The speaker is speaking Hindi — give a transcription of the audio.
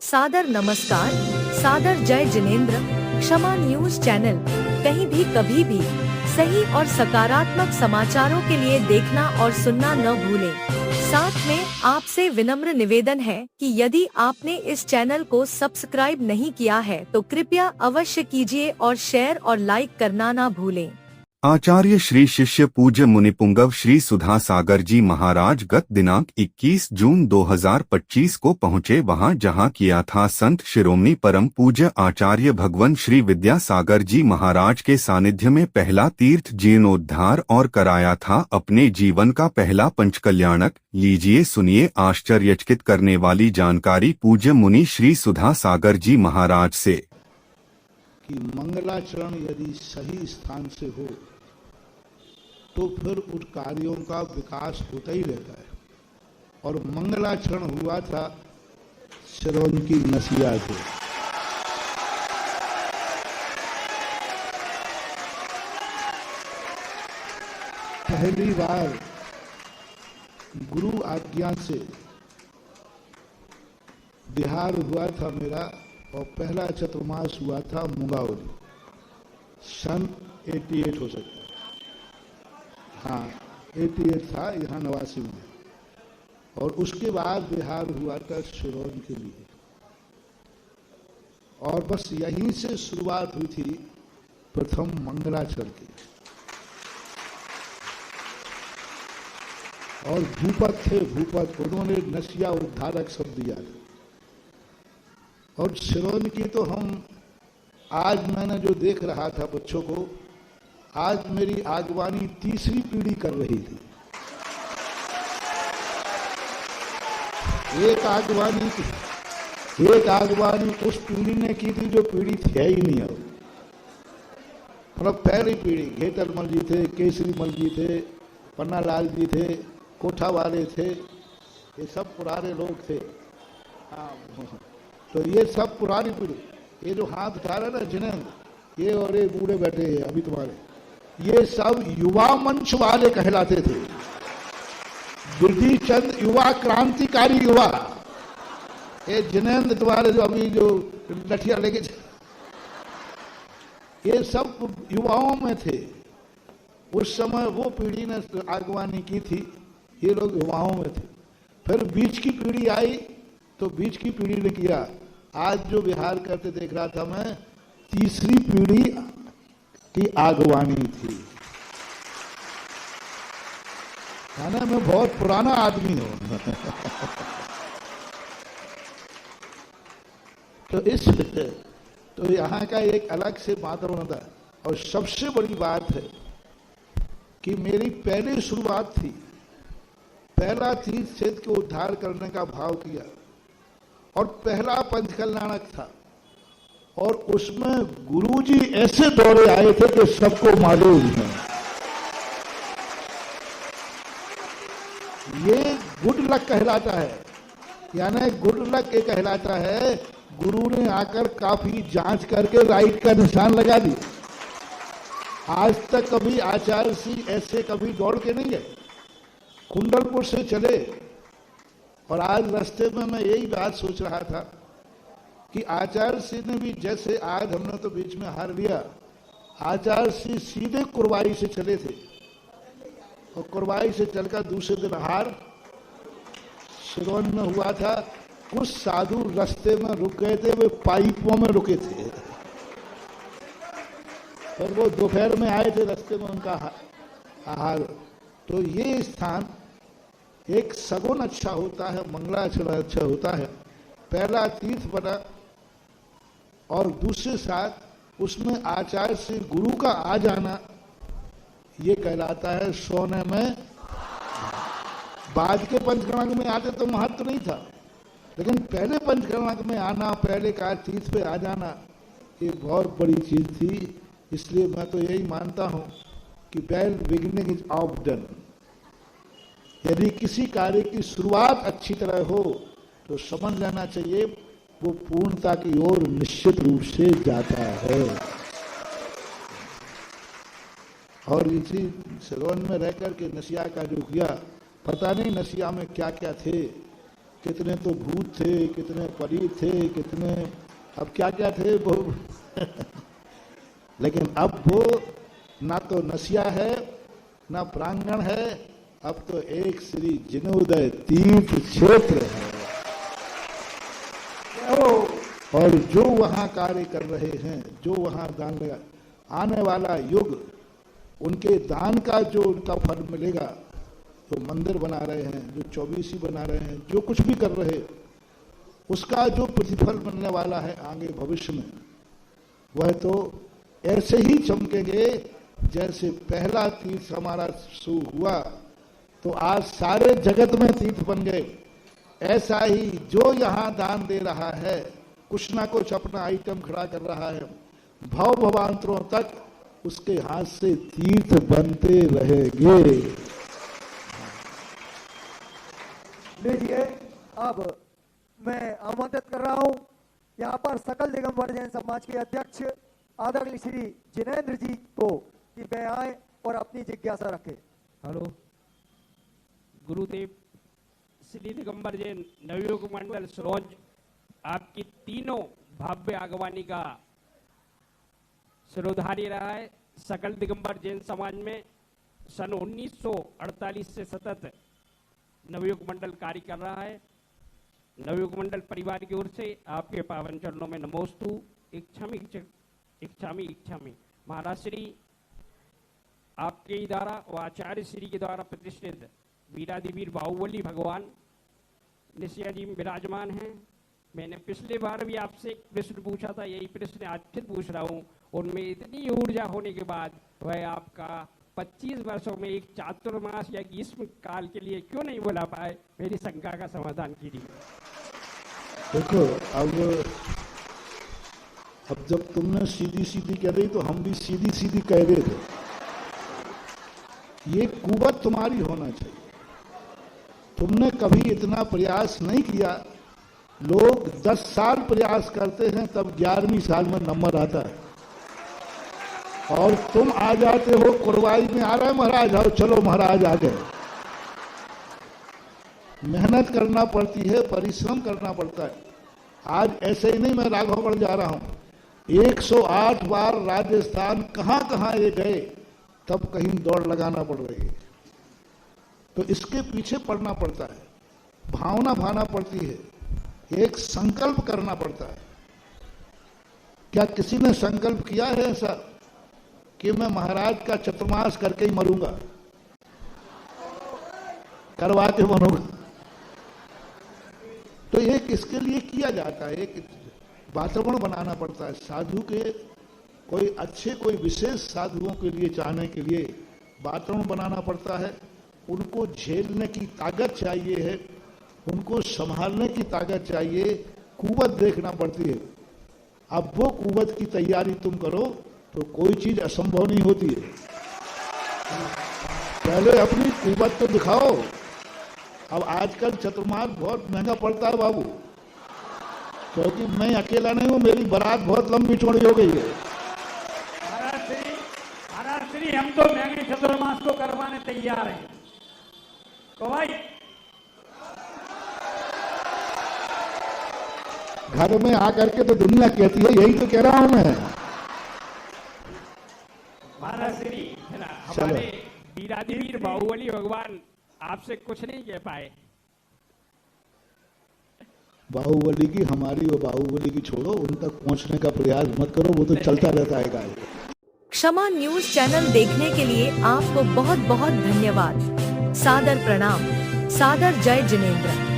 सादर नमस्कार, सादर जय जिनेंद्र। क्षमा न्यूज चैनल कहीं भी कभी भी सही और सकारात्मक समाचारों के लिए देखना और सुनना न भूलें। साथ में आपसे विनम्र निवेदन है कि यदि आपने इस चैनल को सब्सक्राइब नहीं किया है तो कृपया अवश्य कीजिए और शेयर और लाइक करना ना भूलें। आचार्य श्री शिष्य पूज्य मुनिपुंगव श्री सुधा सागर जी महाराज गत दिनांक 21 जून 2025 को पहुँचे वहां जहां किया था संत शिरोमणि परम पूज्य आचार्य भगवान श्री विद्यासागर जी महाराज के सानिध्य में पहला तीर्थ जीर्णोद्धार और कराया था अपने जीवन का पहला पंचकल्याणक। लीजिए सुनिए आश्चर्यचकित करने वाली जानकारी पूज्य मुनि श्री सुधा सागर जी महाराज से कि मंगलाचरण यदि सही स्थान से हो तो फिर उस कार्यों का विकास होता ही रहता है। और मंगलाचरण हुआ था श्रवण की नसिया से। पहली बार गुरु आज्ञा से बिहार हुआ था मेरा, और पहला चतुर्मास हुआ था मुंगावली। सन 88 हो सकता है, हाँ 88 था यहाँ 89 में। और उसके बाद बिहार हुआ था शिरोन के लिए, और बस यहीं से शुरुआत हुई थी प्रथम मंगलाचरण की। और भूपत थे, भूपत उन्होंने नसिया उद्धारक शब्द दिया था। और शिरोन की तो हम आज मैंने जो देख रहा था बच्चों को, आज मेरी आगवानी तीसरी पीढ़ी कर रही थी। एक आगवानी उस पीढ़ी ने की थी जो पीढ़ी थी ही नहीं अब। मतलब पहली पीढ़ी घेतरमल जी थे, केसरी मल जी थे, पन्नालाल जी थे, कोठा वाले थे, ये सब पुराने लोग थे। हाँ, तो ये सब पुरानी पीढ़ी। ये जो हाथ उठा रहे ना जिनेंद्र, ये और ये बूढ़े बैठे हैं अभी तुम्हारे, ये सब युवा मंच वाले कहलाते थे। बिरधी चंद युवा क्रांतिकारी युवा। ये जिनेंद्र तुम्हारे जो अभी जो लठिया लेके, ये सब युवाओं में थे। उस समय वो पीढ़ी ने आगवानी की थी, ये लोग युवाओं में थे। फिर बीच की पीढ़ी आई तो बीच की पीढ़ी ने किया। आज जो विहार करते देख रहा था मैं, तीसरी पीढ़ी की आगवानी थी। ना मैं बहुत पुराना आदमी हूं। तो यहाँ का एक अलग से वातावरण था। और सबसे बड़ी बात है कि मेरी पहली शुरुआत थी, पहला तीर्थ क्षेत्र को उद्धार करने का भाव किया, और पहला पंचकल्याणक था। और उसमें गुरुजी ऐसे दौड़े आए थे कि सबको मालूम है। ये गुड लक कहलाता है, यानी गुड लक ये कहलाता है गुरु ने आकर काफी जांच करके राइट का निशान लगा दिया। आज तक कभी आचार्य सिंह ऐसे कभी दौड़ के नहीं गए, कुंडलपुर से चले। और आज रास्ते में मैं यही बात सोच रहा था कि आचार्य सिंह ने भी, जैसे आज हमने तो बीच में हार लिया, आचार्य सिंह सीधे कुरवाई से चले थे, और कुरवाई से चलकर दूसरे दिन हार शिरोन में हुआ था। कुछ साधु रास्ते में रुक गए थे, वे पाइपों में रुके थे, और वो दोपहर में आए थे रास्ते में उनका आहार। तो ये स्थान एक सगुन अच्छा होता है, मंगलाचरण अच्छा होता है, पहला तीर्थ बना। और दूसरे साथ उसमें आचार्य से गुरु का आ जाना, ये कहलाता है सोने में। बाद के पंचकर्मांक में आते तो महत्व नहीं था, लेकिन पहले पंचकर्मांक में आना, पहले का तीर्थ पे आ जाना, ये बहुत बड़ी चीज थी। इसलिए मैं तो यही मानता हूं कि well beginning is of done. यदि किसी कार्य की शुरुआत अच्छी तरह हो तो समझ लेना चाहिए वो पूर्णता की ओर निश्चित रूप से जाता है। और इसी सलोन में रहकर के नसिया का जो किया, पता नहीं नसिया में क्या क्या थे, कितने तो भूत थे, कितने परी थे, कितने अब क्या क्या थे वो लेकिन अब वो ना तो नसिया है ना प्रांगण है, अब तो एक श्री जिनोदय तीर्थ क्षेत्र है। और जो वहां कार्य कर रहे हैं, जो वहां दान लगा, आने वाला युग उनके दान का जो उनका फल मिलेगा, तो मंदिर बना रहे हैं, जो 24 बना रहे हैं, जो कुछ भी कर रहे, उसका जो प्रतिफल मिलने वाला है आगे भविष्य में, वह तो ऐसे ही चमकेंगे जैसे पहला तीर्थ हमारा शुरू हुआ तो आज सारे जगत में तीर्थ बन गए। ऐसा ही जो यहाँ दान दे रहा है, कुछ ना कुछ अपना आइटम खड़ा कर रहा है, भव भवांतरों तक उसके हाथ से तीर्थ बनते रहेंगे। लीजिए, अब मैं आमंत्रित कर रहा हूं यहाँ पर सकल दिगंबर जैन समाज के अध्यक्ष आदरणीय श्री जिनेंद्र जी को कि वे आए और अपनी जिज्ञासा रखें। हेलो गुरुदेव, श्री दिगंबर जैन नवयुग मंडल सरोज आपकी तीनों भव्य आगवानी का सिरोधार्य रहा है। सकल दिगंबर जैन समाज में सन 1948 से सतत नवयुग मंडल कार्य कर रहा है। नवयुग मंडल परिवार की ओर से आपके पावन चरणों में नमोस्तु। इच्छामी महाराज श्री आपके द्वारा व आचार्य श्री के द्वारा प्रतिष्ठित वीरादिवीर बाहुबली भगवान निशिया जी में विराजमान हैं। मैंने पिछले बार भी आपसे एक प्रश्न पूछा था, यही प्रश्न आज फिर पूछ रहा हूँ। उनमें इतनी ऊर्जा होने के बाद वह आपका 25 वर्षों में एक चातुर्मास या ग्रीष्म काल के लिए क्यों नहीं बुला पाए? मेरी शंका का समाधान कीजिए। देखो, अब जब तुमने सीधी सीधी कह रही तो हम भी सीधी सीधी कह रहे थे। ये कुवत तुम्हारी होना चाहिए। तुमने कभी इतना प्रयास नहीं किया। लोग 10 साल प्रयास करते हैं तब 11वीं साल में नंबर आता है, और तुम आ जाते हो कुरवाई में, आ रहा है महाराज, आओ चलो महाराज आ गए। मेहनत करना पड़ती है, परिश्रम करना पड़ता है। आज ऐसे ही नहीं मैं राघवगढ़ जा रहा हूं, 108 बार राजस्थान कहां कहां ये गए, तब कहीं दौड़ लगाना पड़ रही है। तो इसके पीछे पड़ना पड़ता है, भावना भाना पड़ती है, एक संकल्प करना पड़ता है। क्या किसी ने संकल्प किया है ऐसा कि मैं महाराज का चतुर्मास करके ही मरूंगा, करवा के मरूंगा? तो एक इसके लिए किया जाता है, एक वातावरण बनाना पड़ता है। साधु के कोई अच्छे, कोई विशेष साधुओं के लिए चाहने के लिए वातावरण बनाना पड़ता है। उनको झेलने की ताकत चाहिए है, उनको संभालने की ताकत चाहिए, कुवत देखना पड़ती है। अब वो कुवत की तैयारी तुम करो तो कोई चीज असंभव नहीं होती है। पहले अपनी कुवत तो दिखाओ। अब आजकल चतुर्मास बहुत महंगा पड़ता है बाबू, क्योंकि मैं अकेला नहीं हूं, मेरी बारात बहुत लंबी चौड़ी हो गई है। महाराज श्री हम तो महंगे चतुर्मास को करवाने तैयार हैं। तो भाई घर में आकर के तो दुनिया कहती है, यही तो कह रहा हूं मैं। महाराज श्री हमारे वीरादिवीर बाहुबली भगवान आपसे कुछ नहीं कह पाए। बाहुबली की, हमारी और बाहुबली की छोड़ो, उन तक पहुंचने का प्रयास मत करो, वो तो चलता रहता है गाय। क्षमा न्यूज चैनल देखने के लिए आपको बहुत बहुत धन्यवाद। सादर प्रणाम। सादर जय जिनेंद्र।